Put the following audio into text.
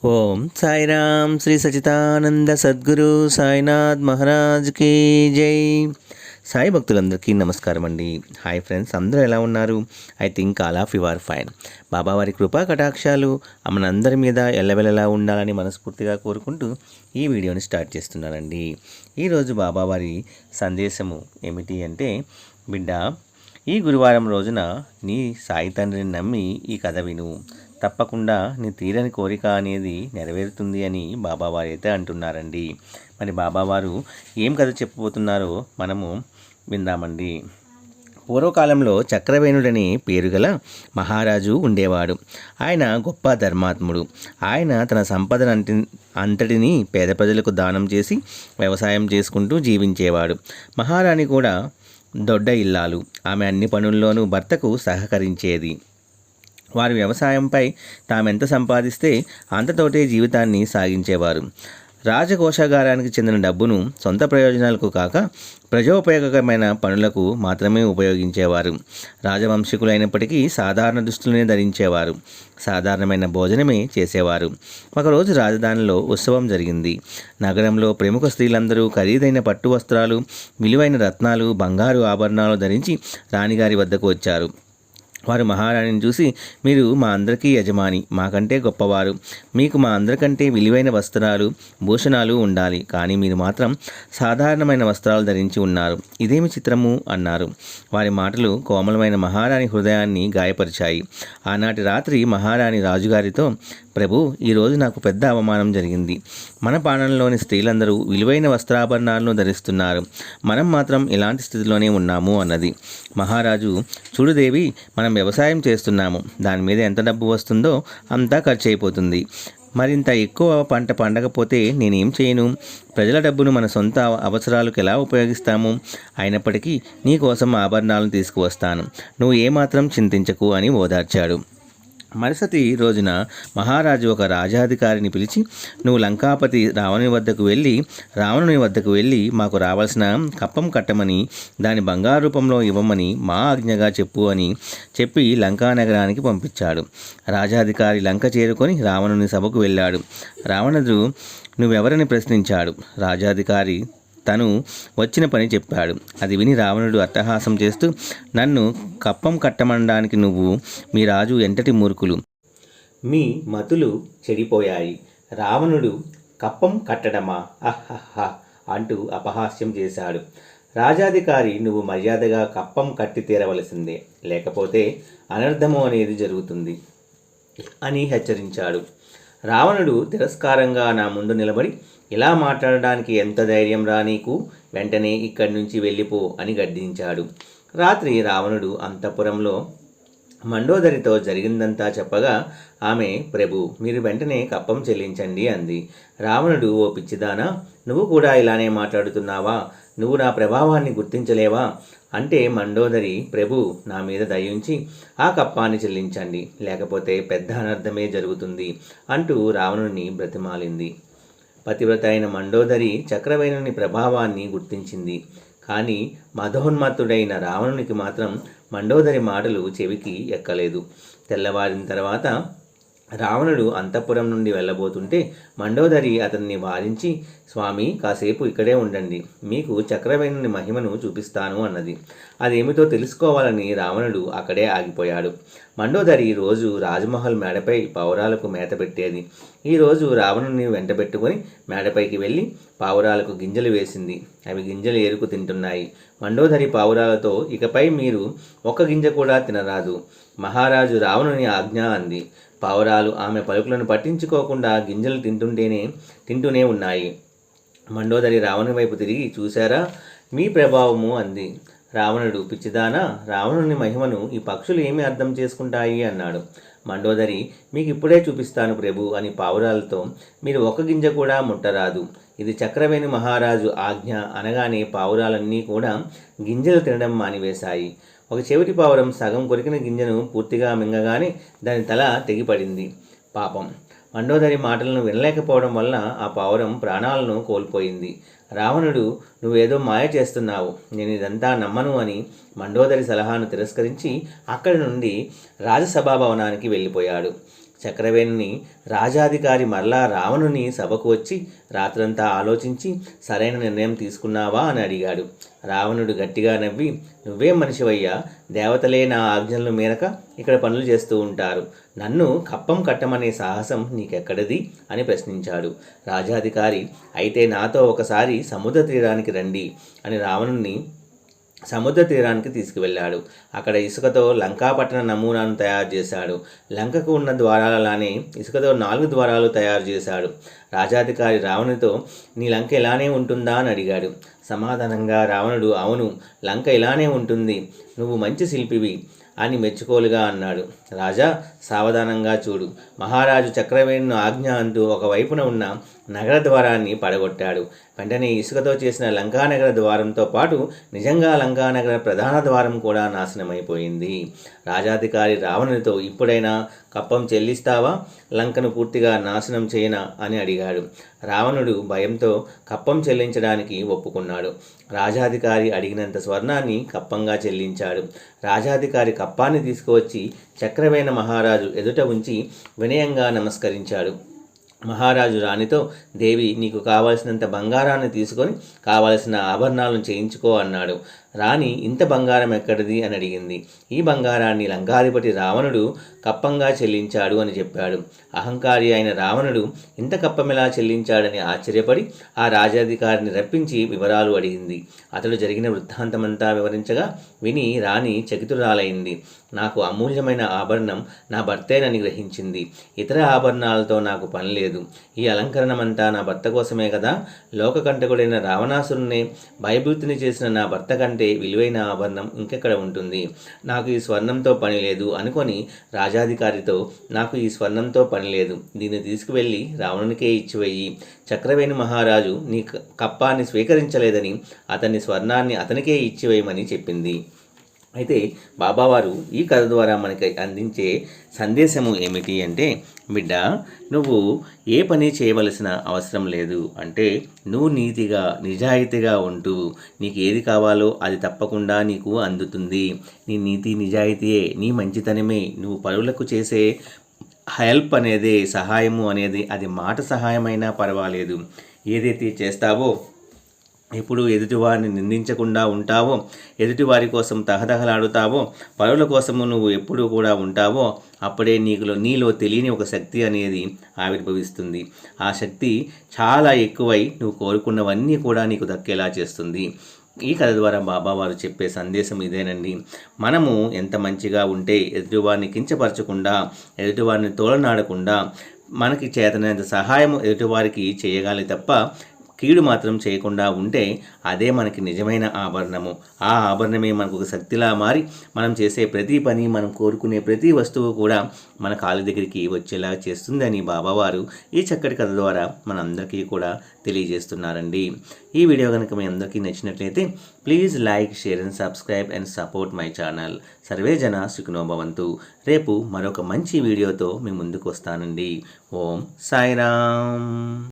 ఓం Sairam Shri Sachidananda Sadhguru Sainath Maharaj key జై. సాయి భక్తులందరికీ నమస్కారం అండి. హాయ్ ఫ్రెండ్స్, అందరూ ఎలా ఉన్నారు? I think all of you are fine. బాబావారి కృపా కటాక్షాలు మనందరి మీద ఎల్లవెల్లలా ఉండాలని మనస్ఫూర్తిగా కోరుకుంటూ ఈ వీడియోని స్టార్ట్ చేస్తున్నానండి. ఈరోజు బాబావారి సందేశము ఏమిటి అంటే, బిడ్డ, ఈ గురువారం రోజున నీ సాయి తండ్రిని నమ్మి ఈ కథ విను. తప్పకుండా నీ తీరని కోరిక అనేది నెరవేరుతుంది అని బాబావారు అయితే అంటున్నారండి. మరి బాబావారు ఏం కథ చెప్పబోతున్నారో మనము విందామండి. పూర్వకాలంలో చక్రవేణుడని పేరుగల మహారాజు ఉండేవాడు. ఆయన గొప్ప ధర్మాత్ముడు. ఆయన తన సంపదను అంతటినీ పేద ప్రజలకు దానం చేసి వ్యవసాయం చేసుకుంటూ జీవించేవాడు. మహారాణి కూడా దొడ్డ ఇల్లాలు. ఆమె అన్ని పనుల్లోనూ భర్తకు సహకరించేది. వారి వ్యవసాయంపై తామెంత సంపాదిస్తే అంతతోటే జీవితాన్ని సాగించేవారు. రాజకోశాగారానికి చెందిన డబ్బును సొంత ప్రయోజనాలకు కాక ప్రజోపయోగకరమైన పనులకు మాత్రమే ఉపయోగించేవారు. రాజవంశీకులైనప్పటికీ సాధారణ దుస్తులనే ధరించేవారు. సాధారణమైన భోజనమే చేసేవారు. ఒకరోజు రాజధానిలో ఉత్సవం జరిగింది. నగరంలో ప్రముఖ స్త్రీలందరూ ఖరీదైన పట్టు వస్త్రాలు, విలువైన రత్నాలు, బంగారు ఆభరణాలు ధరించి రాణిగారి వద్దకు వచ్చారు. వారు మహారాణిని చూసి, మీరు మా అందరికీ యజమాని, మాకంటే గొప్పవారు. మీకు మా అందరికంటే విలువైన వస్త్రాలు, భూషణాలు ఉండాలి. కానీ మీరు మాత్రం సాధారణమైన వస్త్రాలు ధరించి ఉన్నారు. ఇదేమి చిత్రము అన్నారు. వారి మాటలు కోమలమైన మహారాణి హృదయాన్ని గాయపరిచాయి. ఆనాటి రాత్రి మహారాణి రాజుగారితో, ప్రభు, ఈరోజు నాకు పెద్ద అవమానం జరిగింది. మన పాలనలోని స్త్రీలందరూ విలువైన వస్త్రాభరణాలను ధరిస్తున్నారు. మనం మాత్రం ఇలాంటి స్థితిలోనే ఉన్నాము అన్నది. మహారాజు, చూడుదేవి, మనం వ్యవసాయం చేస్తున్నాము. దాని మీద ఎంత డబ్బు వస్తుందో అంతా ఖర్చు అయిపోతుంది. మరింత ఎక్కువ పంట పండకపోతే నేనేం చేయను? ప్రజల డబ్బును మన సొంత అవసరాలకు ఎలా ఉపయోగిస్తాము? అయినప్పటికీ నీ కోసం ఆభరణాలను తీసుకువస్తాను. నువ్వు ఏమాత్రం చింతించకు అని ఓదార్చాడు. మరుసటి రోజున మహారాజు ఒక రాజాధికారిని పిలిచి, నువ్వు లంకాపతి రావణుని వద్దకు వెళ్ళి మాకు రావాల్సిన కప్పం కట్టమని, దాని బంగారు రూపంలో ఇవ్వమని మా ఆజ్ఞగా చెప్పు అని చెప్పి లంకా నగరానికి పంపించాడు. రాజాధికారి లంక చేరుకొని రావణుని సభకు వెళ్ళాడు. రావణుడు నువ్వెవరని ప్రశ్నించాడు. రాజాధికారి తను వచ్చిన పని చెప్పాడు. అది విని రావణుడు అట్టహాసం చేస్తూ, నన్ను కప్పం కట్టమనడానికి మీ రాజు ఎంతటి మూర్ఖులు, మీ మతులు చెడిపోయాయి. రావణుడు కప్పం కట్టడమా అహహ అంటూ అపహాస్యం చేశాడు. రాజాధికారి, నువ్వు మర్యాదగా కప్పం కట్టి తీరవలసిందే, లేకపోతే అనర్థము అనేది జరుగుతుంది అని హెచ్చరించాడు. రావణుడు తిరస్కారంగా నా ముందు నిలబడి, ఇలా మాట్లాడడానికి ఎంత ధైర్యం రా నీకు? వెంటనే ఇక్కడి నుంచి వెళ్ళిపో అని గద్దించాడు. రాత్రి రావణుడు అంతఃపురంలో మండోదరితో జరిగిందంతా చెప్పగా ఆమె, ప్రభు, మీరు వెంటనే కప్పం చెల్లించండి అంది. రావణుడు, ఓ పిచ్చిదానా, నువ్వు కూడా ఇలానే మాట్లాడుతున్నావా? నువ్వు నా ప్రభావాన్ని గుర్తించలేవా? అంటే మండోదరి, ప్రభు, నా మీద దయించి ఆ కప్పాన్ని చెల్లించండి, లేకపోతే పెద్ద అనర్థమే జరుగుతుంది అంటూ రావణుని బ్రతిమాలింది. పతివ్రత అయిన మండోదరి చక్రవేణుని ప్రభావాన్ని గుర్తించింది. కానీ మదోన్మత్తుడైన రావణునికి మాత్రం మండోదరి మాటలు చెవికి ఎక్కలేదు. తెల్లవారిన తర్వాత రావణుడు అంతఃపురం నుండి వెళ్ళబోతుంటే మండోదరి అతన్ని వారించి, స్వామి, కాసేపు ఇక్కడే ఉండండి, మీకు చక్రవేణుని మహిమను చూపిస్తాను అన్నది. అదేమిటో తెలుసుకోవాలని రావణుడు అక్కడే ఆగిపోయాడు. మండోదరి రోజు రాజమహల్ మేడపై పావురాలకు మేత పెట్టేది. ఈరోజు రావణుని వెంటబెట్టుకొని మేడపైకి వెళ్ళి పావురాలకు గింజలు వేసింది. అవి గింజలు ఏరుకు తింటున్నాయి. మండోదరి పావురాలతో, ఇకపై మీరు ఒక్క గింజ కూడా తినరాదు, మహారాజు రావణుని ఆజ్ఞ అంది. పావురాలు ఆమె పలుకులను పట్టించుకోకుండా గింజలు తింటూనే ఉన్నాయి. మండోదరి రావణుని వైపు తిరిగి, చూశారా మీ ప్రభావము అంది. రావణుడు, పిచ్చిదానా, రావణుని మహిమను ఈ పక్షులు ఏమి అర్థం చేసుకుంటాయి అన్నాడు. మండోదరి, మీకు ఇప్పుడే చూపిస్తాను ప్రభు అని పావురాలతో, మీరు ఒక్క గింజ కూడా ముట్టరాదు, ఇది చక్రవేణి మహారాజు ఆజ్ఞ అనగానే పావురాలన్నీ కూడా గింజలు తినడం మానివేశాయి. ఒక చెవిటి పావురం సగం కొరికిన గింజను పూర్తిగా మింగగానే దాని తల తెగిపడింది. పాపం, మండోదరి మాటలను వినలేకపోవడం వల్ల ఆ పావురం ప్రాణాలను కోల్పోయింది. రావణుడు, నువ్వేదో మాయ చేస్తున్నావు, నేను ఇదంతా నమ్మను అని మండోదరి సలహాను తిరస్కరించి అక్కడి నుండి రాజసభా భవనానికి వెళ్ళిపోయాడు. చక్రవేణిని రాజాధికారి మరలా రావణుని సభకు వచ్చి రాత్రంతా ఆలోచించి సరైన నిర్ణయం తీసుకున్నావా అని అడిగాడు. రావణుడు గట్టిగా నవ్వి, నువ్వేం మనిషివయ్యా, దేవతలే నా ఆజ్ఞల మేరక ఇక్కడ పనులు చేస్తూ ఉంటారు, నన్ను కప్పం కట్టమనే సాహసం నీకెక్కడది అని ప్రశ్నించాడు. రాజాధికారి, అయితే నాతో ఒకసారి సముద్ర తీరానికి రండి అని రావణుణ్ణి సముద్ర తీరానికి తీసుకువెళ్ళాడు. అక్కడ ఇసుకతో లంకాపట్టణ నమూనాను తయారు చేశాడు. లంకకు ఉన్న ద్వారాలలానే ఇసుకతో 4 ద్వారాలు తయారు చేశాడు. రాజాధికారి రావణుడితో, నీ లంక ఇలానే ఉంటుందా అని అడిగాడు. సమాధానంగా రావణుడు, అవును, లంక ఇలానే ఉంటుంది, నువ్వు మంచి శిల్పివి అని మెచ్చుకోలుగా అన్నాడు. రాజా, సావధానంగా చూడు. మహారాజు చక్రవేణిని ఆజ్ఞ అంటూ ఒకవైపున ఉన్న నగర ద్వారాన్ని పడగొట్టాడు. వెంటనే ఇసుకతో చేసిన లంకానగర ద్వారంతో పాటు నిజంగా లంకానగర ప్రధాన ద్వారం కూడా నాశనమైపోయింది. రాజాధికారి రావణునితో, ఇప్పుడైనా కప్పం చెల్లిస్తావా, లంకను పూర్తిగా నాశనం చేయనా అని అడిగాడు. రావణుడు భయంతో కప్పం చెల్లించడానికి ఒప్పుకున్నాడు. రాజాధికారి అడిగినంత స్వర్ణాన్ని కప్పంగా చెల్లించాడు. రాజాధికారి కప్పాన్ని తీసుకువచ్చి చక్రవేణ మహారాజు ఎదుట ఉంచి వినయంగా నమస్కరించాడు. మహారాజు రాణితో, దేవి, నీకు కావలసినంత బంగారాన్ని తీసుకొని కావలసిన ఆభరణాలను చేయించుకో అన్నాడు. రాణి, ఇంత బంగారం ఎక్కడిది అని అడిగింది. ఈ బంగారాన్ని లంకాధిపతి రావణుడు కప్పంగా చెల్లించాడు అని చెప్పాడు. అహంకారి అయిన రావణుడు ఇంత కప్పమెలా చెల్లించాడని ఆశ్చర్యపడి ఆ రాజాధికారిని రప్పించి వివరాలు అడిగింది. అతడు జరిగిన వృత్తాంతమంతా వివరించగా విని రాణి చకితురాలైంది. నాకు అమూల్యమైన ఆభరణం నా భర్తేనని గ్రహించింది. ఇతర ఆభరణాలతో నాకు పని లేదు. ఈ అలంకరణమంతా నా భర్త కోసమే కదా. లోకకంటకుడైన రావణాసురుణ్ణి భయభూతిని చేసిన నా భర్త కంటే విలువైన ఆభరణం ఇంకెక్కడ ఉంటుంది. నాకు ఈ స్వర్ణంతో పని లేదు అనుకొని రాజాధికారితో, నాకు ఈ స్వర్ణంతో పని లేదు, దీన్ని తీసుకువెళ్ళి రావణునికే ఇచ్చివేయి. చక్రవేణి మహారాజు నీ కప్పాన్ని స్వీకరించలేదని అతని స్వర్ణాన్ని అతనికే ఇచ్చివేయమని చెప్పింది. అయితే బాబావారు ఈ కథ ద్వారా మనకి అందించే సందేశము ఏమిటి అంటే, బిడ్డ, నువ్వు ఏ పని చేయవలసిన అవసరం లేదు. అంటే నువ్వు నీతిగా నిజాయితీగా ఉంటూ నీకు ఏది కావాలో అది తప్పకుండా నీకు అందుతుంది. నీ నీతి నిజాయితీయే, నీ మంచితనమే, నువ్వు పరులకు చేసే హెల్ప్ అనేది, సహాయము అనేది, అది మాట సహాయమైనా పర్వాలేదు, ఏదైతే చేస్తావో, ఎప్పుడు ఎదుటివారిని నిందించకుండా ఉంటావో, ఎదుటివారి కోసం తహతహలాడుతావో, పరుల కోసము నువ్వు ఎప్పుడూ కూడా ఉంటావో, అప్పుడే నీలో తెలియని ఒక శక్తి అనేది ఆవిర్భవిస్తుంది. ఆ శక్తి చాలా ఎక్కువై నువ్వు కోరుకున్నవన్నీ కూడా నీకు దక్కేలా చేస్తుంది. ఈ కథ ద్వారా బాబావారు చెప్పే సందేశం ఇదేనండి. మనము ఎంత మంచిగా ఉంటే ఎదుటివారిని కించపరచకుండా, ఎదుటివారిని తోలనాడకుండా, మనకి చేతనంత సహాయం ఎదుటివారికి చేయగాలి తప్ప కీడు మాత్రం చేయకుండా ఉంటే అదే మనకి నిజమైన ఆభరణము. ఆ ఆభరణమే మనకు ఒక శక్తిలా మారి మనం చేసే ప్రతి పని, మనం కోరుకునే ప్రతి వస్తువు కూడా మన కాళ్ళ దగ్గరికి వచ్చేలా చేస్తుందని బాబావారు ఈ చక్కటి కథ ద్వారా మనందరికీ కూడా తెలియజేస్తున్నారండి. ఈ వీడియో కనుక మీ అందరికీ నచ్చినట్లయితే please like, share and subscribe and support my channel. Survey జన సుఖినో భవంతు. రేపు మరొక మంచి వీడియోతో మీ ముందుకు వస్తానండి. ఓం సాయిరామ్.